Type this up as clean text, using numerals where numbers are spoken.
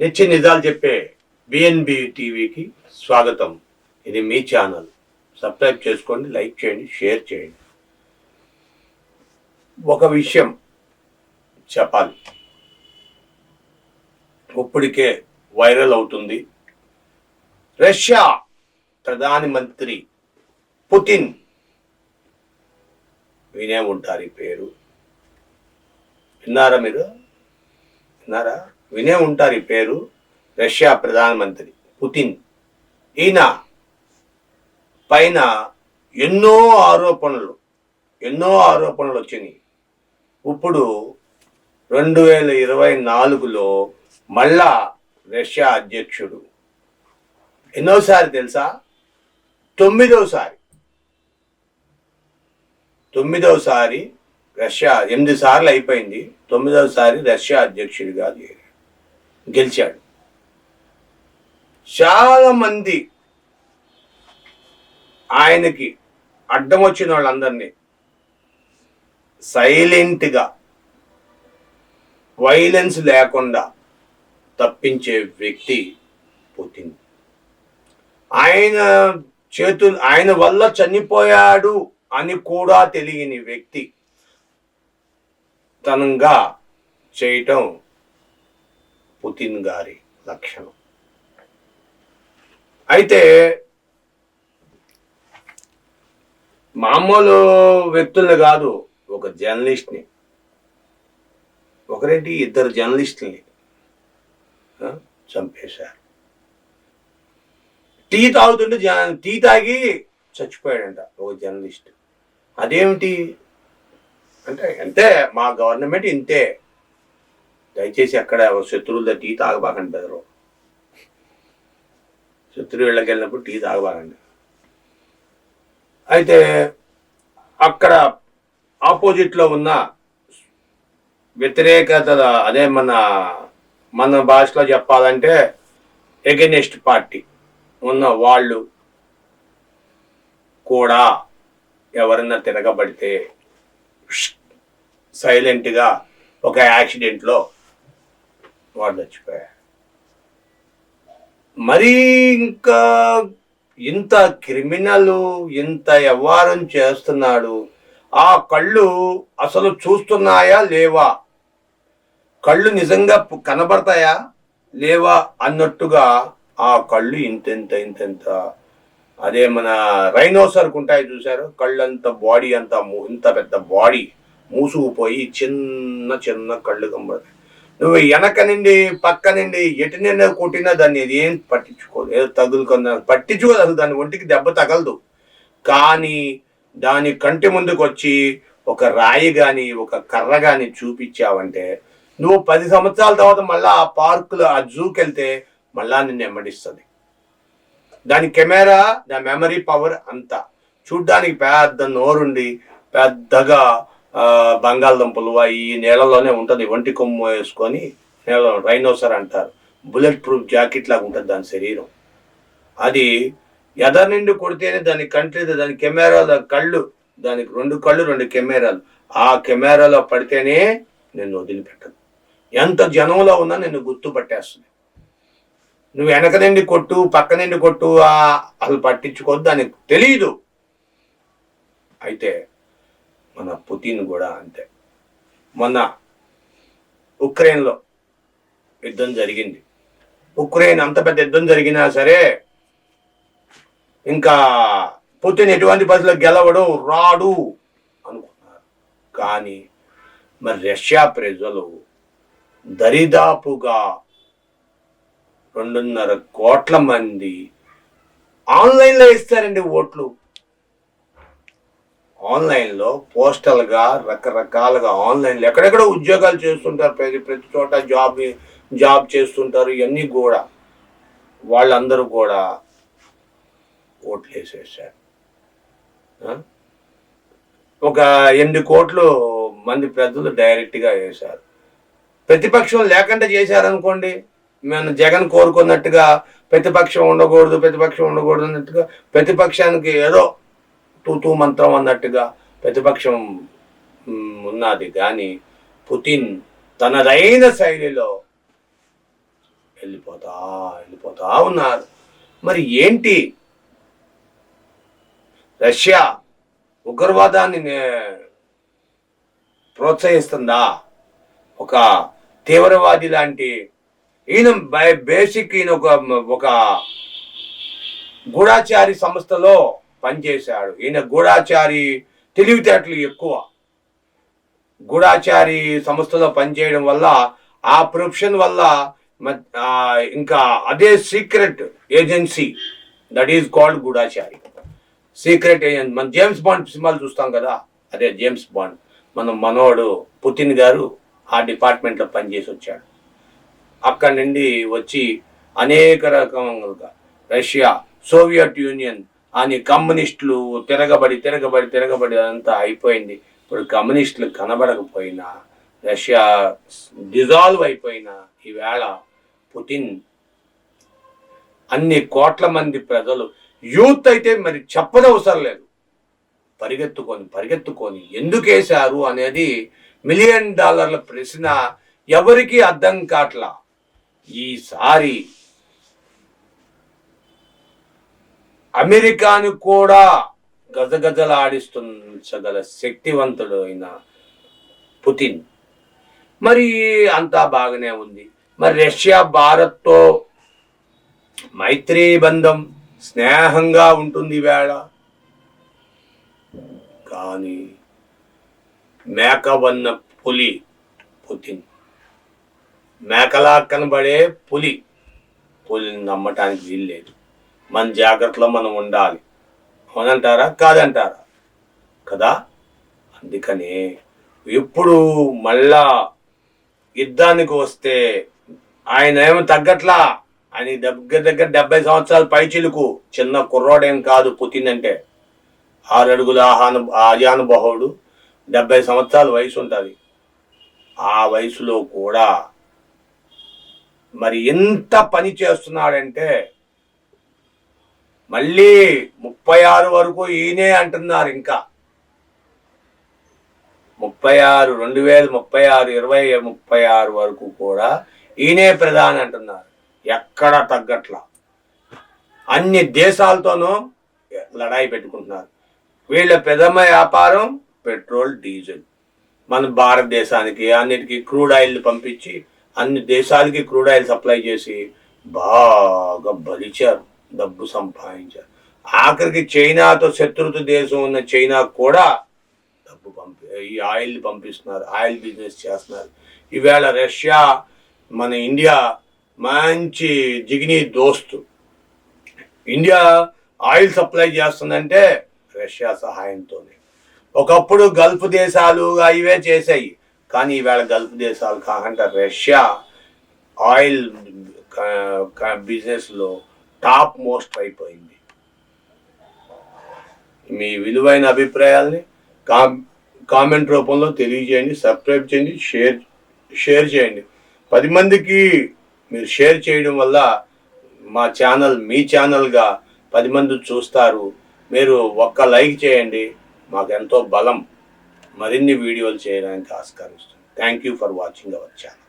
నిత్య నిజాలు చెప్పే బిఎన్బి టీవీకి స్వాగతం. ఇది మీ ఛానల్. సబ్స్క్రైబ్ చేసుకోండి, లైక్ చేయండి, షేర్ చేయండి. ఒక విషయం చెప్పాలి, ఇప్పటికే వైరల్ అవుతుంది. రష్యా ప్రధానమంత్రి పుతిన్, వినే ఉంటారు ఈ పేరు. విన్నారా మీరు? విన్నారా? వినే ఉంటారు ఈ పేరు. రష్యా ప్రధానమంత్రి పుతిన్. ఈయన పైన ఎన్నో ఆరోపణలు వచ్చినాయి. ఇప్పుడు 2024లో మళ్ళా రష్యా అధ్యక్షుడు ఎన్నోసారి తెలుసా? 9వసారి రష్యా, 8 సార్లు అయిపోయింది. 9వసారి రష్యా అధ్యక్షుడిగా గెలిచాడు. చాలా మంది ఆయనకి అడ్డం వచ్చిన వాళ్ళందరినీ సైలెంట్గా, వైలెన్స్ లేకుండా తప్పించే వ్యక్తి పుతిన్. ఆయన వల్ల చనిపోయాడు అని కూడా తెలియని వ్యక్తి తనంగా చేయటం పుతిన్ గారి లక్షణం. అయితే మామూలు వ్యక్తుల్ని కాదు, ఒక జర్నలిస్ట్ని, ఒకరేంటి 2 జర్నలిస్టుల్ని చంపేశారు. టీ తాగి చచ్చిపోయాడంట ఒక జర్నలిస్ట్. అదేమిటి అంటే, అంతే మా గవర్నమెంట్ ఇంతే. దయచేసి అక్కడ శత్రువులతో టీ తాగబాకండి బెదరు. శత్రువు ఇళ్ళకి వెళ్ళినప్పుడు టీ తాగబాకండి. అయితే అక్కడ ఆపోజిట్లో ఉన్న వ్యతిరేకత, అదే మన భాషలో చెప్పాలంటే ఎగెనిస్ట్ పార్టీ ఉన్న వాళ్ళు కూడా ఎవరన్నా తిరగబడితే సైలెంట్గా ఒక యాక్సిడెంట్లో వాడు చచ్చిపోయారు. మరి ఇంకా ఇంత క్రిమినల్, ఇంత వ్యవహారం చేస్తున్నాడు. ఆ కళ్ళు అసలు చూస్తున్నాయా లేవా, కళ్ళు నిజంగా కనబడతాయా లేవా అన్నట్టుగా ఆ కళ్ళు ఇంతెంత అదే మన రైనోసర్కు ఉంటాయి చూసారు, కళ్ళంత బాడీ అంతా, ఇంత పెద్ద బాడీ మూసుకుపోయి చిన్న కళ్ళు కనబడతాయి. నువ్వు వెనక నుండి పక్క నుండి ఎటు నిండా కొట్టినా దాన్ని ఏం పట్టించుకోదు, ఏదో తగులుకున్నా పట్టించుకోదు, అసలు దాని ఒంటికి దెబ్బ తగలదు. కానీ దాని కంటి ముందుకు వచ్చి ఒక రాయి కానీ ఒక కర్ర కానీ చూపించావంటే నువ్వు 10 సంవత్సరాల తర్వాత మళ్ళీ ఆ పార్కులో, ఆ జూకి వెళ్తే మళ్ళా నిన్ను ఎమ్మడిస్తుంది. దాని కెమెరా, దాని మెమరీ పవర్ అంతా. చూడ్డానికి పెద్ద నోరుండి పెద్దగా బంగాళదుంపలు ఈ నేలలోనే ఉంటుంది, ఒంటి కొమ్ము వేసుకొని నేల రైనోసర్ అంటారు. బుల్లెట్ ప్రూఫ్ జాకెట్ లాగా ఉంటుంది దాని శరీరం. అది ఎదర్ నుండి కొడితేనే దాని దాని కెమెరా, కళ్ళు, దానికి 2 కళ్ళు 2 కెమెరాలు. ఆ కెమెరాలో పడితేనే నిన్ను వదిలిపెట్టదు. ఎంత జనంలో ఉన్నా నిన్ను గుర్తుపట్టేస్తుంది. నువ్వు వెనక నుండి కొట్టు, పక్క నుండి కొట్టు, అసలు పట్టించుకోవద్దు, దానికి తెలియదు. అయితే మన పుతిన్ కూడా అంతే. మొన్న ఉక్రెయిన్లో యుద్ధం జరిగింది. ఉక్రెయిన్ అంత పెద్ద యుద్ధం జరిగినా సరే ఇంకా పుతిన్ ఎటువంటి పరిస్థితుల్లో గెలవడు, రాడు అనుకున్నారు. కానీ మరి రష్యా ప్రజలు దరిదాపుగా 2.5 కోట్ల మంది ఆన్లైన్లో ఇస్తారండి ఓట్లు. ఆన్లైన్లో పోస్టల్గా రకరకాలుగా ఆన్లైన్లో ఎక్కడెక్కడ ఉద్యోగాలు చేస్తుంటారు, ప్రతి చోట జాబ్ చేస్తుంటారు. ఇవన్నీ కూడా వాళ్ళందరూ కూడా ఓట్లు వేసేసారు. ఒక 8 కోట్ల మంది ప్రజలు డైరెక్ట్గా వేశారు. ప్రతిపక్షం లేకుండా చేశారనుకోండి, మన జగన్ కోరుకున్నట్టుగా ప్రతిపక్షం ఉండకూడదు అన్నట్టుగా, ప్రతిపక్షానికి ఏదో తూతూ మంత్రం అన్నట్టుగా ప్రతిపక్షం ఉన్నది. కానీ పుతిన్ తనదైన శైలిలో వెళ్ళిపోతా ఉన్నారు. మరి ఏంటి? రష్యా ఉగ్రవాదాన్ని ప్రోత్సహిస్తుందా? ఒక తీవ్రవాది లాంటి ఈయన బేసిక్ ఈయన ఒక గూఢాచారి సంస్థలో పనిచేశాడు. ఈయన గూఢాచారి తెలివితేటలు ఎక్కువ. గూఢాచారి సంస్థలో పనిచేయడం వల్ల ఆ ప్రొఫెషన్ వల్ల ఇంకా అదే secret agency, that is called గూఢాచారి, సీక్రెట్ ఏజెన్సీ. మన జేమ్స్ బాండ్ సినిమాలు చూస్తాం కదా, అదే జేమ్స్ బాండ్. మనోడు పుతిన్ గారు ఆ డిపార్ట్మెంట్లో పనిచేసి వచ్చాడు. అక్కడి నుండి వచ్చి అనేక రకంగా రష్యా, సోవియట్ యూనియన్ అని కమ్యూనిస్టులు తిరగబడి అంతా అయిపోయింది. ఇప్పుడు కమ్యూనిస్టులు కనబడకపోయినా, రష్యా డిజాల్వ్ అయిపోయినా, ఈవేళ పుతిన్ అన్ని కోట్ల మంది ప్రజలు, యూత్ అయితే మరి చెప్పనవసరం లేదు, పరిగెత్తుకొని ఎందుకు వేశారు అనేది $1 మిలియన్ ప్రశ్న ఎవరికి అర్థం కావట్లా. ఈసారి అమెరికాను కూడా గజగజలాడిస్తుంచగల శక్తివంతుడు అయిన పుతిన్. మరి అంతా బాగానే ఉంది. మరి రష్యా భారత్తో మైత్రీ బంధం, స్నేహంగా ఉంటుంది వేళ. కానీ మేకవన్న పులి పుతిన్, మేకలా కనబడే పులిని నమ్మటానికి వీల్లేదు. మన జాగ్రత్తలో మనం ఉండాలి. అవునంటారా? కాదంటారా? కదా. అందుకనే ఎప్పుడు మళ్ళా యుద్ధానికి వస్తే ఆయన ఏమో తగ్గట్లా. ఆయన దగ్గర 70 సంవత్సరాల పైచిలుకు, చిన్న కుర్రోడేం కాదు పుతిన్ అంటే. 6 అడుగుల ఆజానుబాహుడు, 70 సంవత్సరాల వయసు ఉంటుంది. ఆ వయసులో కూడా మరి ఎంత పని చేస్తున్నాడంటే, మళ్ళీ 36 వరకు ఈయనే అంటున్నారు. ఇంకా 36, 2036, 2036 వరకు కూడా ఈయనే ప్రధాని అంటున్నారు. ఎక్కడ తగ్గట్లా. అన్ని దేశాలతోనూ లడాయి పెట్టుకుంటున్నారు. వీళ్ళ ప్రథమ వ్యాపారం పెట్రోల్, డీజిల్. మన భారతదేశానికి అన్నిటికీ క్రూడ్ ఆయిల్ పంపించి, అన్ని దేశాలకి క్రూడ్ ఆయిల్ సప్లై చేసి బాగా బలిచారు, డబ్బు సంపాదించారు. ఆఖరికి చైనాతో శత్రుత్వ దేశం ఉన్న చైనా కూడా డబ్బు ఈ ఆయిల్ పంపిస్తున్నారు, ఆయిల్ బిజినెస్ చేస్తున్నారు. ఈవేళ రష్యా మన ఇండియా మంచి జిగిని దోస్తు. ఇండియా ఆయిల్ సప్లై చేస్తుందంటే రష్యా సహాయంతోనే. ఒకప్పుడు గల్ఫ్ దేశాలు ఇవే చేసాయి, కానీ ఈవేళ గల్ఫ్ దేశాలు కాకుండా రష్యా ఆయిల్ బిజినెస్లో టాప్ మోస్ట్ అయిపోయింది. మీ విలువైన అభిప్రాయాల్ని కామెంట్ రూపంలో తెలియజేయండి. సబ్స్క్రైబ్ చేయండి, షేర్ చేయండి. 10 మందికి మీరు షేర్ చేయడం వల్ల మా ఛానల్ మీ ఛానల్గా 10 మంది చూస్తారు. మీరు ఒక్క లైక్ చేయండి, మాకు ఎంతో బలం మరిన్ని వీడియోలు చేయడానికి ఆస్కారం ఇస్తుంది. Thank you for watching our channel.